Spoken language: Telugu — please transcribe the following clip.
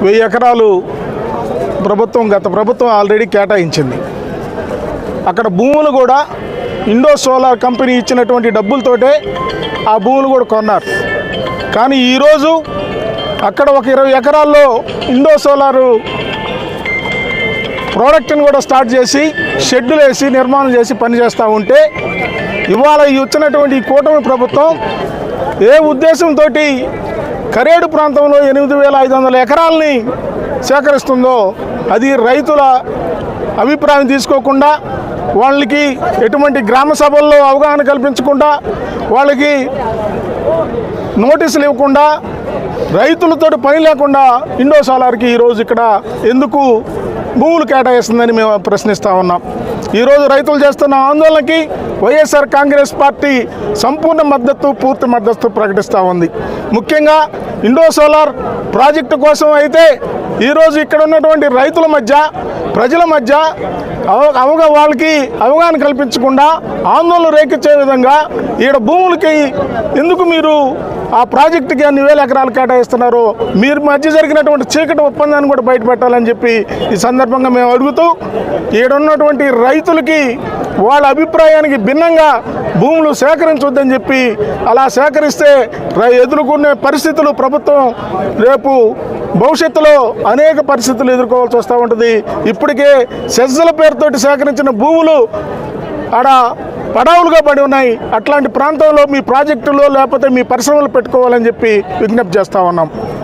1000 ఎకరాలు గత ప్రభుత్వం ఆల్రెడీ కేటాయించింది. అక్కడ భూములు కూడా ఇండో సోలార్ కంపెనీ ఇచ్చినటువంటి డబ్బులతోటే ఆ భూములు కూడా కొన్నారు. కానీ ఈరోజు అక్కడ ఒక 20 ఎకరాల్లో ఇండో సోలారు ప్రోడక్ట్ని కూడా స్టార్ట్ చేసి షెడ్యూల్ వేసి నిర్మాణం చేసి పనిచేస్తూ ఉంటే ఇవాళ ఈ వచ్చినటువంటి ఈ కూటమి ప్రభుత్వం ఏ ఉద్దేశంతో కరేడు ప్రాంతంలో 8500 ఎకరాలని సేకరిస్తుందో అది రైతుల అభిప్రాయం తీసుకోకుండా, వాళ్ళకి ఎటువంటి గ్రామ సభల్లో అవగాహన కల్పించకుండా, వాళ్ళకి నోటీసులు ఇవ్వకుండా, రైతులతో పని లేకుండా ఇండో సోలార్కి ఈరోజు ఇక్కడ ఎందుకు భూములు కేటాయిస్తుందని మేము ప్రశ్నిస్తూ ఉన్నాం. ఈరోజు రైతులు చేస్తున్న ఆందోళనకి వైఎస్ఆర్ కాంగ్రెస్ పార్టీ సంపూర్ణ మద్దతు, పూర్తి మద్దతు ప్రకటిస్తూ ఉంది. ముఖ్యంగా ఇండో సోలార్ ప్రాజెక్టు కోసం అయితే ఈరోజు ఇక్కడ ఉన్నటువంటి రైతుల మధ్య, ప్రజల మధ్య వాళ్ళకి అవగాహన కల్పించకుండా ఆందోళన రేకెచ్చే విధంగా ఈడ భూములకి ఎందుకు మీరు ఆ ప్రాజెక్టుకి అన్ని 1000 ఎకరాలు కేటాయిస్తున్నారు, మీరు మధ్య జరిగినటువంటి చీకటి ఒప్పందాన్ని కూడా బయటపెట్టాలని చెప్పి ఈ సందర్భంగా మేము అడుగుతూ, ఈడున్నటువంటి రైతులకి వాళ్ళ అభిప్రాయానికి భిన్నంగా భూములు సేకరించొద్దని చెప్పి, అలా సేకరిస్తే ఎదుర్కొనే పరిస్థితులు ప్రభుత్వం రేపు భవిష్యత్తులో అనేక పరిస్థితులు ఎదుర్కోవాల్సి వస్తూ ఉంటుంది. ఇప్పటికే సెజ్జల పేరుతోటి సేకరించిన భూములు ఆడ పడావులుగా పడి ఉన్నాయి. అట్లాంటి ప్రాంతంలో మీ ప్రాజెక్టులో లేకపోతే మీ పరిశ్రమలు పెట్టుకోవాలని చెప్పి విజ్ఞప్తి చేస్తూ ఉన్నాం.